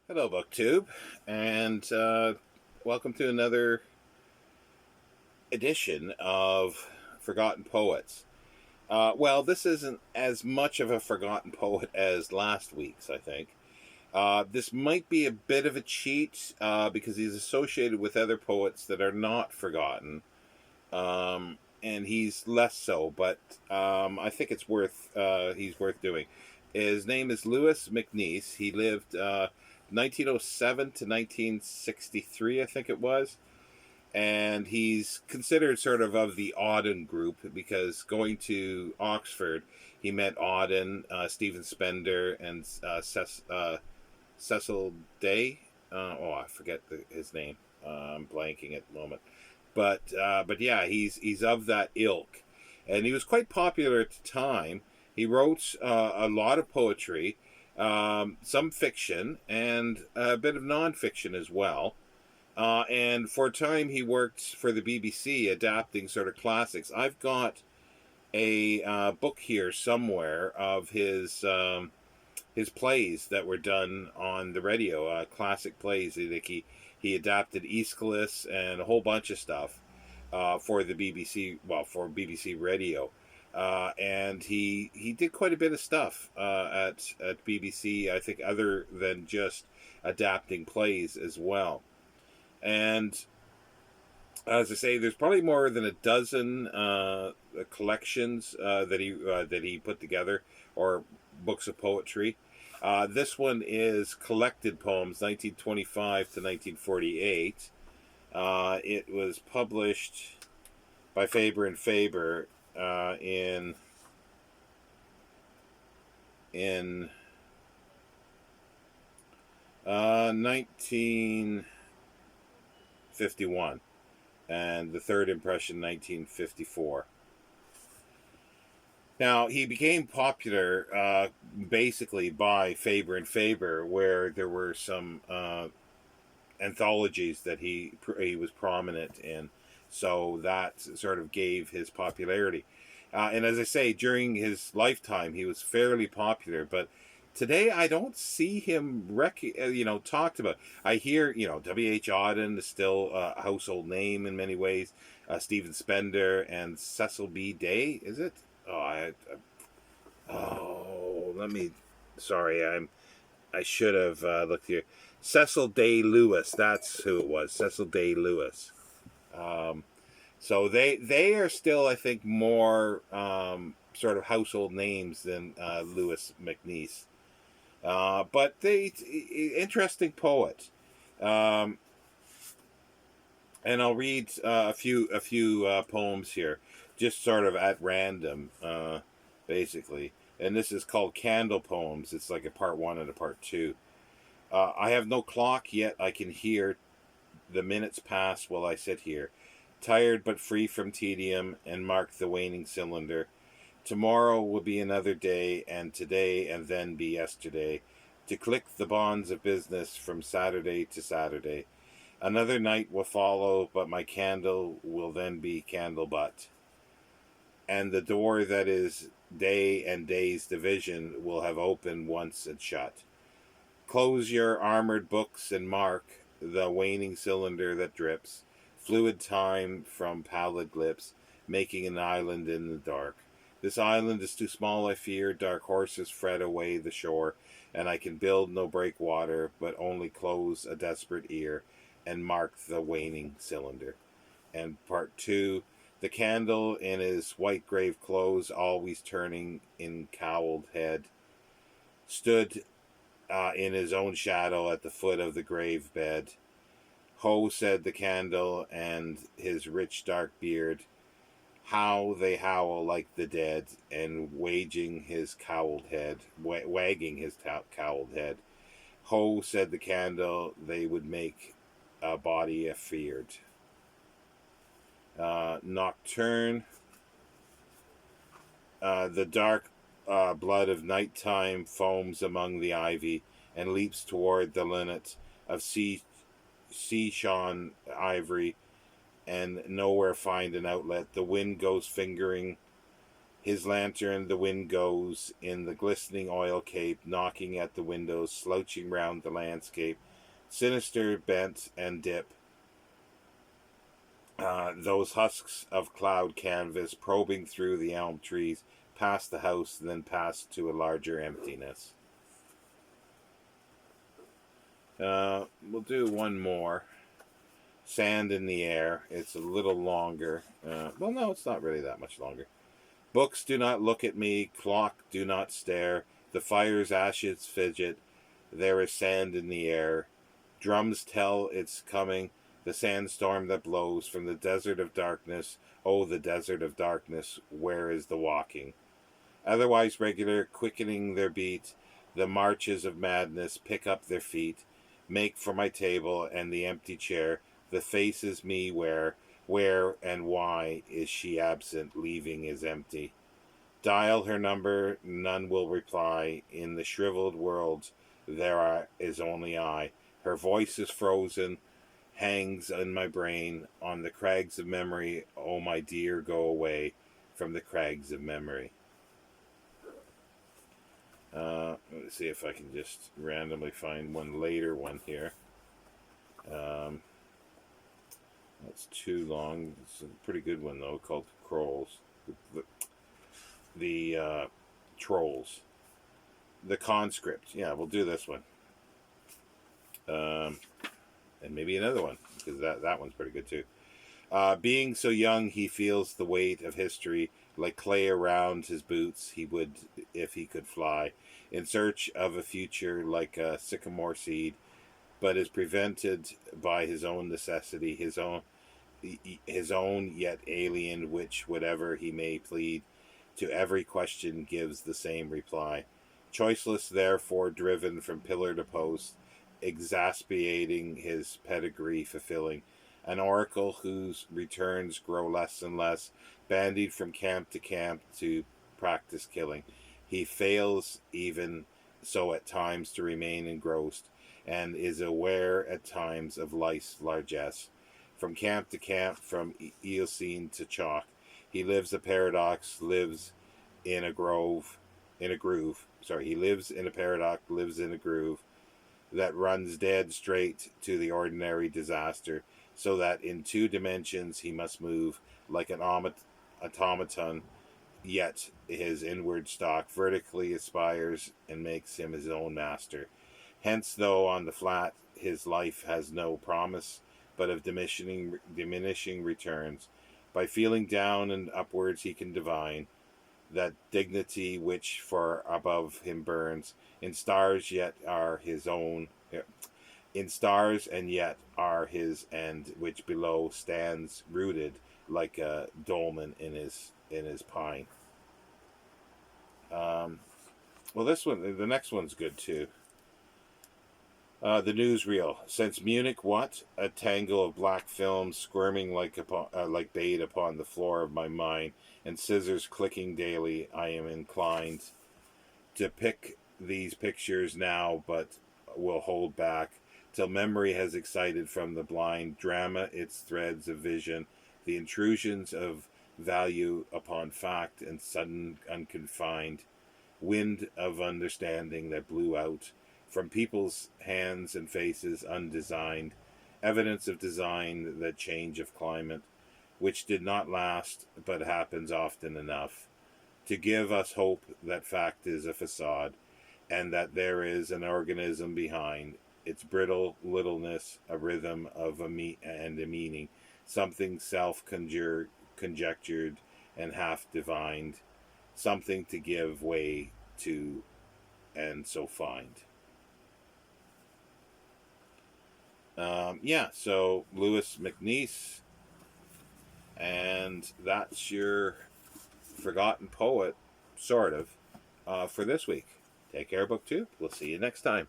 Hello, BookTube, and welcome to another edition of Forgotten Poets. Well, this isn't as much of a forgotten poet as last week's, I think. This might be a bit of a cheat because he's associated with other poets that are not forgotten, and he's less so, but I think he's worth doing. His name is Louis McNeice. He lived 1907 to 1963, I think it was. And he's considered sort of the Auden group because going to Oxford, he met Auden, Stephen Spender, and Cecil Day. I forget his name. I'm blanking at the moment. But yeah, he's of that ilk, and he was quite popular at the time. He wrote a lot of poetry, some fiction, and a bit of nonfiction as well. And for a time, he worked for the BBC, adapting sort of classics. I've got a book here somewhere of his plays that were done on the radio, classic plays. Like he adapted Aeschylus and a whole bunch of stuff for the BBC, well, for BBC Radio. And he did quite a bit of stuff at BBC, I think, other than just adapting plays as well. And as I say, there's probably more than a dozen collections that he put together, or books of poetry. This one is collected poems, 1925 to 1948. It was published by Faber and Faber in 1951, and the third impression 1954. Now, he became popular basically by Faber and Faber, where there were some anthologies that he was prominent in. So that sort of gave his popularity. And as I say, during his lifetime, he was fairly popular. But today, I don't see him talked about. I hear W.H. Auden is still a household name in many ways. Stephen Spender and Cecil B. Day, is it? Let me. Sorry, I should have looked here. Cecil Day Lewis. That's who it was. Cecil Day Lewis. Um, so they are still, I think, more sort of household names than Louis McNeice. But interesting poet. Um, and I'll read a few poems here, just sort of at random, basically. And this is called Candle Poems. It's like a part one and a part two. I have no clock, yet I can hear the minutes pass while I sit here, tired but free from tedium, and mark the waning cylinder. Tomorrow will be another day, and today and then be yesterday, to click the bonds of business from Saturday to Saturday. Another night will follow, but my candle will then be candle but. And the door that is day and day's division will have opened once and shut. Close your armored books and mark the waning cylinder that drips, fluid time from pallid lips, making an island in the dark. This island is too small, I fear. Dark horses fret away the shore, and I can build no breakwater, but only close a desperate ear and mark the waning cylinder. And part two, the candle in his white grave clothes, always turning in cowled head, stood in his own shadow at the foot of the grave bed. Ho, said the candle, and his rich dark beard, how they howl like the dead, and wagging his cowled head. Ho, said the candle, they would make a body afeared. Nocturne. The dark blood of nighttime foams among the ivy and leaps toward the linnet of sea-shone ivory, and nowhere find an outlet. The wind goes fingering His lantern, the wind goes in the glistening oil cape, knocking at the windows, slouching round the landscape, sinister bent and dip. Those husks of cloud canvas probing through the elm trees, past the house, and then past to a larger emptiness. We'll do one more. Sand in the air. It's a little longer. Well, no, it's not really that much longer. Books do not look at me. Clock do not stare. The fire's ashes fidget. There is sand in the air. Drums tell it's coming. The sandstorm that blows from the desert of darkness. Oh, the desert of darkness, where is the walking? Otherwise regular, quickening their beat. The marches of madness pick up their feet. Make for my table and the empty chair. The face is me where and why is she absent, leaving is empty. Dial her number, none will reply. In the shriveled world, is only I. Her voice is frozen, hangs in my brain, on the crags of memory. Oh, my dear, go away from the crags of memory. Let's see if I can just randomly find one later one here. That's too long. It's a pretty good one, though, called Trolls. The Trolls. The Conscript. Yeah, we'll do this one. And maybe another one, because that one's pretty good, too. Being so young, he feels the weight of history like clay around his boots. He would, if he could fly, in search of a future like a sycamore seed, but is prevented by his own necessity, his own yet alien, which, whatever he may plead, to every question gives the same reply. Choiceless, therefore, driven from pillar to post, exasperating his pedigree fulfilling, an oracle whose returns grow less and less, bandied from camp to camp to practice killing. He fails even so at times to remain engrossed, and is aware at times of life's largesse. From camp to camp, from Eocene to chalk, he lives a paradox, lives in a groove. He lives in a paradox, lives in a groove that runs dead straight to the ordinary disaster, so that in two dimensions he must move like an automaton, yet his inward stock vertically aspires and makes him his own master. Hence, though on the flat his life has no promise but of diminishing returns, by feeling down and upwards he can divine that dignity which for above him burns, in stars yet are his own, in stars and yet are his end, which below stands rooted like a dolmen in his pine. Well, the next one's good too. The newsreel. Since Munich, what? A tangle of black films squirming like bait upon the floor of my mind, and scissors clicking daily. I am inclined to pick these pictures now, but will hold back till memory has excited from the blind drama its threads of vision, the intrusions of value upon fact and sudden unconfined wind of understanding that blew out from people's hands and faces undesigned, evidence of design, that change of climate, which did not last, but happens often enough, to give us hope that fact is a facade, and that there is an organism behind its brittle littleness, a rhythm of a meaning, something self-conjectured and half-divined, something to give way to and so find. So Louis McNeice, and that's your forgotten poet, sort of, for this week. Take care, Book 2. We'll see you next time.